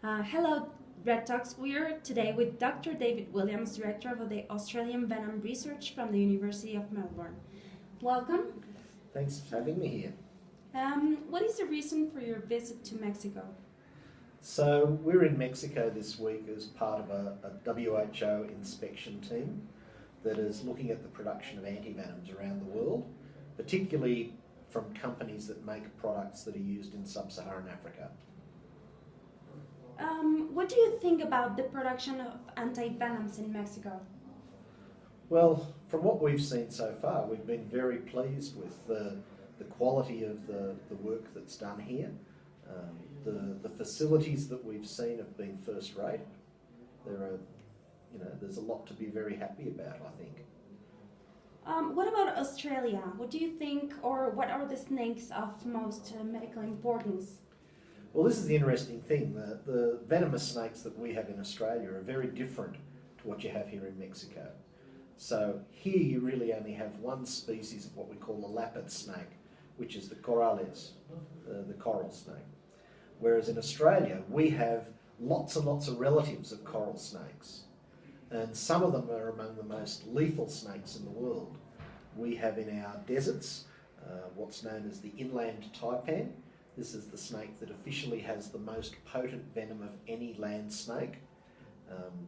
Hello, Redtox. We are today with Dr. David Williams, Director of the Australian Venom Research from the University of Melbourne. Welcome. Thanks for having me here. What is the reason for your visit to Mexico? So we're in Mexico this week as part of a WHO inspection team that is looking at the production of antivenoms around the world, particularly from companies that make products that are used in sub-Saharan Africa. What do you think about the production of antivenoms in Mexico? Well, from what we've seen so far, we've been very pleased with the quality of the work that's done here. The facilities that we've seen have been first rate. There's a lot to be very happy about, I think. What about Australia? What do you think, or what are the snakes of most medical importance? Well, this is the interesting thing. The venomous snakes that we have in Australia are very different to what you have here in Mexico. So here you really only have one species of what we call the lapid snake, which is the corales, the coral snake. Whereas in Australia we have lots and lots of relatives of coral snakes, and some of them are among the most lethal snakes in the world. We have in our deserts what's known as the inland taipan. This is the snake that officially has the most potent venom of any land snake,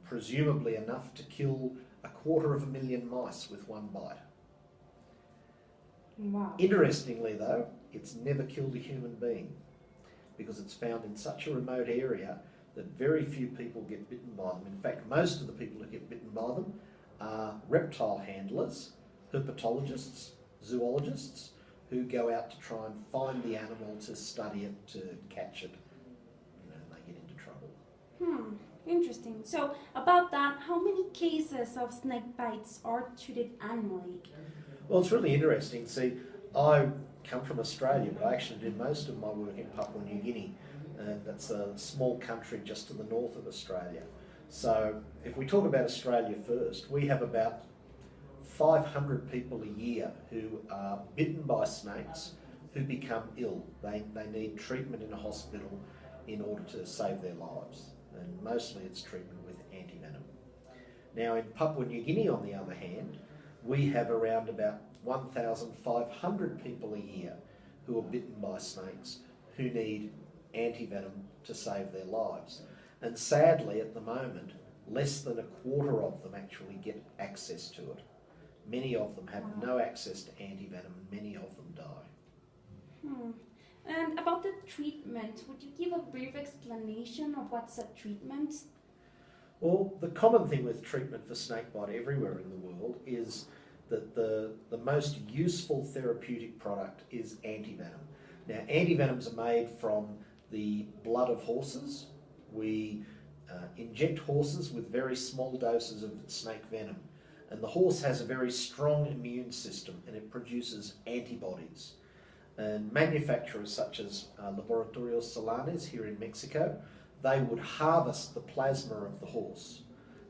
presumably enough to kill 250,000 mice with one bite. Wow. Interestingly though, it's never killed a human being because it's found in such a remote area that very few people get bitten by them. In fact, most of the people who get bitten by them are reptile handlers, herpetologists, zoologists, who go out to try and find the animal to study it, to catch it. And they get into trouble. Interesting. So about that, how many cases of snake bites are treated annually? Well, it's really interesting. See, I come from Australia, but I actually did most of my work in Papua New Guinea, and that's a small country just to the north of Australia. So if we talk about Australia first, we have about 500 people a year who are bitten by snakes who become ill. They need treatment in a hospital in order to save their lives, and mostly it's treatment with antivenom. Now in Papua New Guinea, on the other hand, we have around about 1,500 people a year who are bitten by snakes who need antivenom to save their lives. And sadly, at the moment, less than a quarter of them actually get access to it. Many of them have no access to antivenom, and many of them die. And about the treatment, would you give a brief explanation of what's a treatment? Well, the common thing with treatment for snakebite everywhere in the world is that the most useful therapeutic product is antivenom. Now, antivenoms are made from the blood of horses. We inject horses with very small doses of snake venom. And the horse has a very strong immune system and it produces antibodies. And manufacturers such as Laboratorios Solanes here in Mexico, they would harvest the plasma of the horse.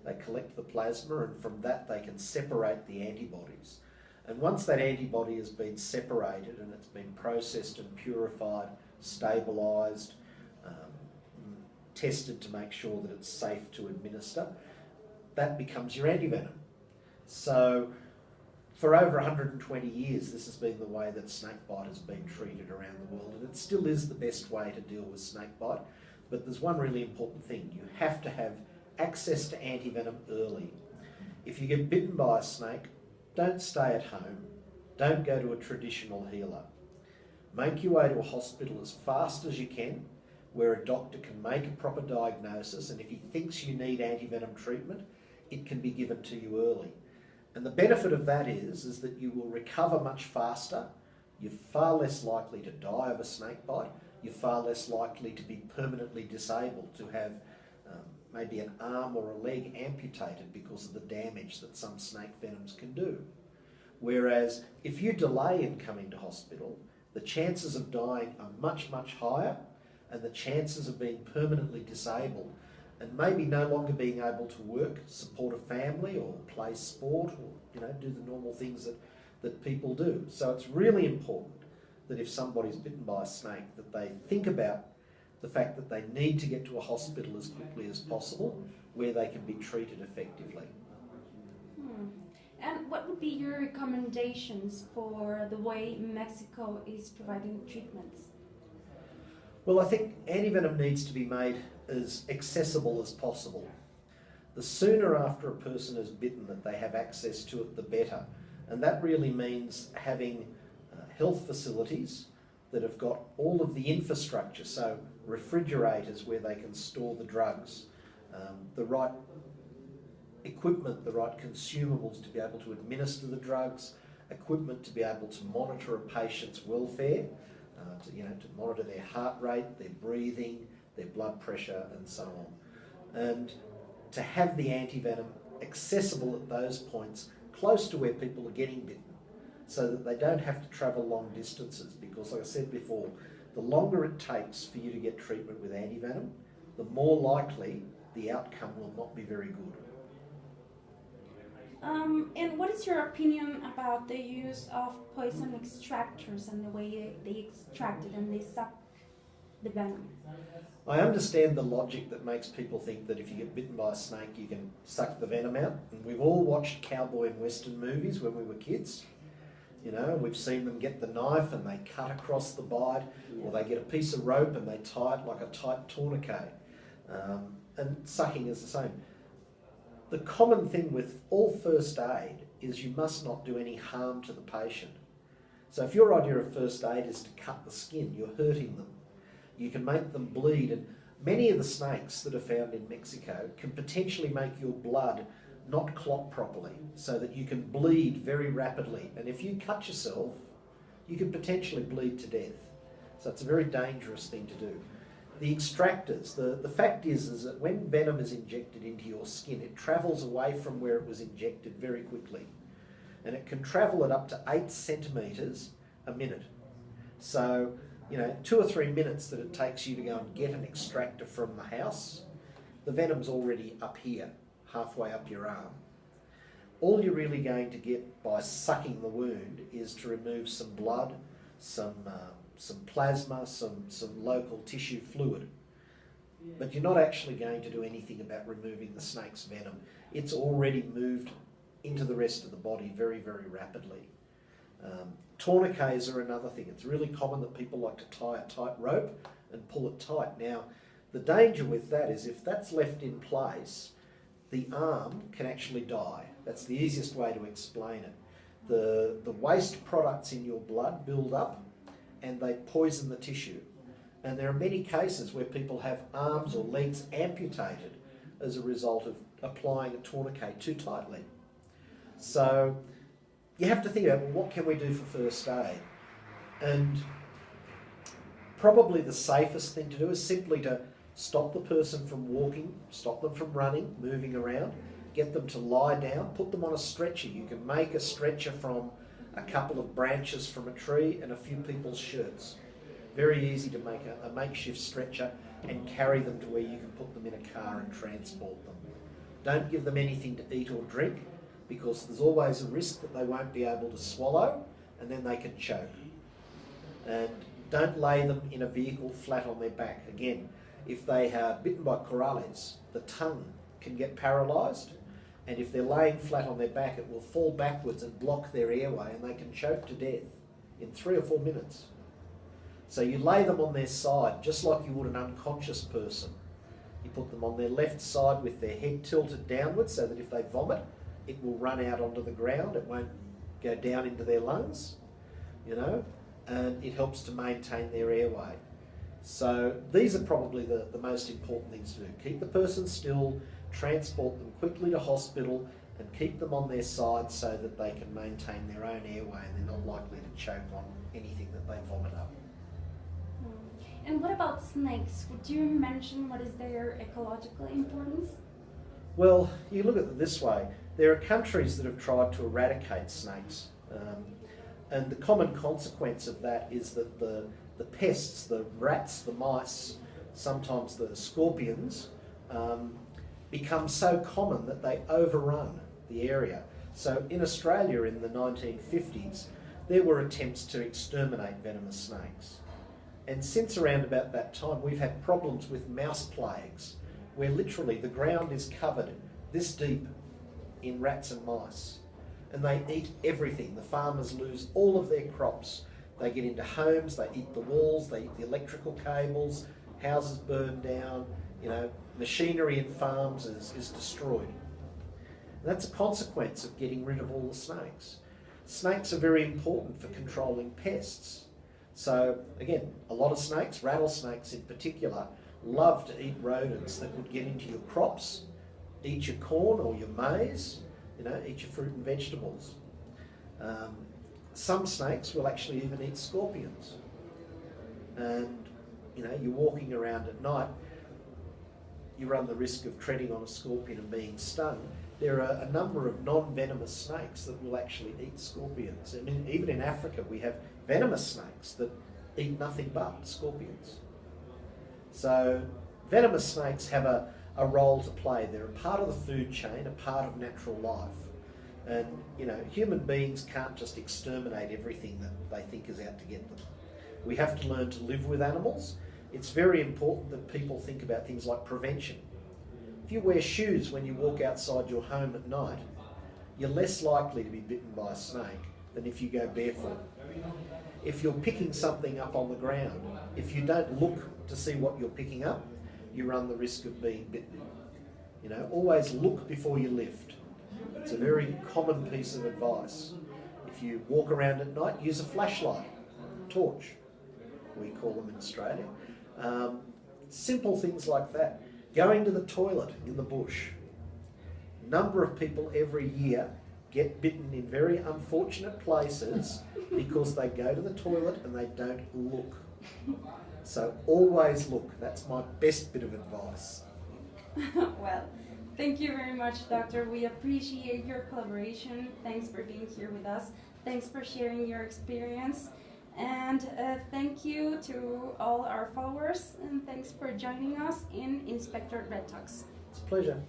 They collect the plasma, and from that they can separate the antibodies. And once that antibody has been separated and it's been processed and purified, stabilised, tested to make sure that it's safe to administer, that becomes your antivenom. So for over 120 years, this has been the way that snakebite has been treated around the world, and it still is the best way to deal with snakebite. But there's one really important thing. You have to have access to antivenom early. If you get bitten by a snake, don't stay at home. Don't go to a traditional healer. Make your way to a hospital as fast as you can, where a doctor can make a proper diagnosis, and if he thinks you need antivenom treatment, it can be given to you early. And the benefit of that is that you will recover much faster. You're far less likely to die of a snake bite. You're far less likely to be permanently disabled, to have maybe an arm or a leg amputated because of the damage that some snake venoms can do. Whereas if you delay in coming to hospital, the chances of dying are much, much higher, and the chances of being permanently disabled and maybe no longer being able to work, support a family or play sport or do the normal things that people do. So it's really important that if somebody's bitten by a snake, that they think about the fact that they need to get to a hospital as quickly as possible where they can be treated effectively. And what would be your recommendations for the way Mexico is providing treatments? Well, I think antivenom needs to be made as accessible as possible. The sooner after a person is bitten that they have access to it, the better. And that really means having health facilities that have got all of the infrastructure, so refrigerators where they can store the drugs, the right equipment, the right consumables to be able to administer the drugs, equipment to be able to monitor a patient's welfare, to monitor their heart rate, their breathing, their blood pressure and so on. And to have the antivenom accessible at those points close to where people are getting bitten so that they don't have to travel long distances, because like I said before, the longer it takes for you to get treatment with antivenom, the more likely the outcome will not be very good. And what is your opinion about the use of poison extractors and the way they extract it and they suck the venom? I understand the logic that makes people think that if you get bitten by a snake you can suck the venom out. And we've all watched cowboy and western movies when we were kids. You know, we've seen them get the knife and they cut across the bite, or they get a piece of rope and they tie it like a tight tourniquet. And sucking is the same. The common thing with all first aid is you must not do any harm to the patient. So if your idea of first aid is to cut the skin, you're hurting them. You can make them bleed, and many of the snakes that are found in Mexico can potentially make your blood not clot properly, so that you can bleed very rapidly. And if you cut yourself, you can potentially bleed to death. So it's a very dangerous thing to do. The extractors, the fact is that when venom is injected into your skin, it travels away from where it was injected very quickly. And it can travel at up to 8 centimetres a minute. So, 2 or 3 minutes that it takes you to go and get an extractor from the house, the venom's already up here, halfway up your arm. All you're really going to get by sucking the wound is to remove some blood, some plasma, some local tissue fluid. But you're not actually going to do anything about removing the snake's venom. It's already moved into the rest of the body very, very rapidly. Tourniquets are another thing. It's really common that people like to tie a tight rope and pull it tight. Now, the danger with that is if that's left in place, the arm can actually die. That's the easiest way to explain it. The waste products in your blood build up and they poison the tissue. And there are many cases where people have arms or legs amputated as a result of applying a tourniquet too tightly. So you have to think about, well, what can we do for first aid? And probably the safest thing to do is simply to stop the person from walking, stop them from running, moving around, get them to lie down, put them on a stretcher. You can make a stretcher from a couple of branches from a tree and a few people's shirts. Very easy to make a makeshift stretcher and carry them to where you can put them in a car and transport them. Don't give them anything to eat or drink, because there's always a risk that they won't be able to swallow and then they can choke. And don't lay them in a vehicle flat on their back. Again, if they are bitten by corales, the tongue can get paralysed, and if they're laying flat on their back, it will fall backwards and block their airway and they can choke to death in 3 or 4 minutes. So you lay them on their side, just like you would an unconscious person. You put them on their left side with their head tilted downwards so that if they vomit, it will run out onto the ground. It won't go down into their lungs, and it helps to maintain their airway. So these are probably the most important things to do. Keep the person still, transport them quickly to hospital, and keep them on their side so that they can maintain their own airway and they're not likely to choke on anything that they vomit up. And what about snakes? Would you mention what is their ecological importance? Well, you look at it this way. There are countries that have tried to eradicate snakes, and the common consequence of that is that the pests, the rats, the mice, sometimes the scorpions, become so common that they overrun the area. So in Australia in the 1950s, there were attempts to exterminate venomous snakes. And since around about that time, we've had problems with mouse plagues, where literally the ground is covered this deep in rats and mice. And they eat everything. The farmers lose all of their crops. They get into homes, they eat the walls, they eat the electrical cables, houses burn down, you know, machinery in farms is destroyed. And that's a consequence of getting rid of all the snakes. Snakes are very important for controlling pests. So again, a lot of snakes, rattlesnakes in particular, love to eat rodents that would get into your crops, eat your corn or your maize, you know, eat your fruit and vegetables. Some snakes will actually even eat scorpions. And, you know, you're walking around at night, you run the risk of treading on a scorpion and being stung. There are a number of non-venomous snakes that will actually eat scorpions. I mean, even in Africa, we have venomous snakes that eat nothing but scorpions. So venomous snakes have a role to play. They're a part of the food chain, a part of natural life. And, you know, human beings can't just exterminate everything that they think is out to get them. We have to learn to live with animals. It's very important that people think about things like prevention. If you wear shoes when you walk outside your home at night, you're less likely to be bitten by a snake than if you go barefoot. If you're picking something up on the ground, if you don't look to see what you're picking up, you run the risk of being bitten. You know, always look before you lift. It's a very common piece of advice. If you walk around at night, use a flashlight, torch, we call them in Australia. Simple things like that. Going to the toilet in the bush. Number of people every year get bitten in very unfortunate places because they go to the toilet and they don't look. So always look. That's my best bit of advice. Well, thank you very much, Doctor. We appreciate your collaboration. Thanks for being here with us. Thanks for sharing your experience. And thank you to all our followers. And thanks for joining us in Inspector Redtox. It's a pleasure.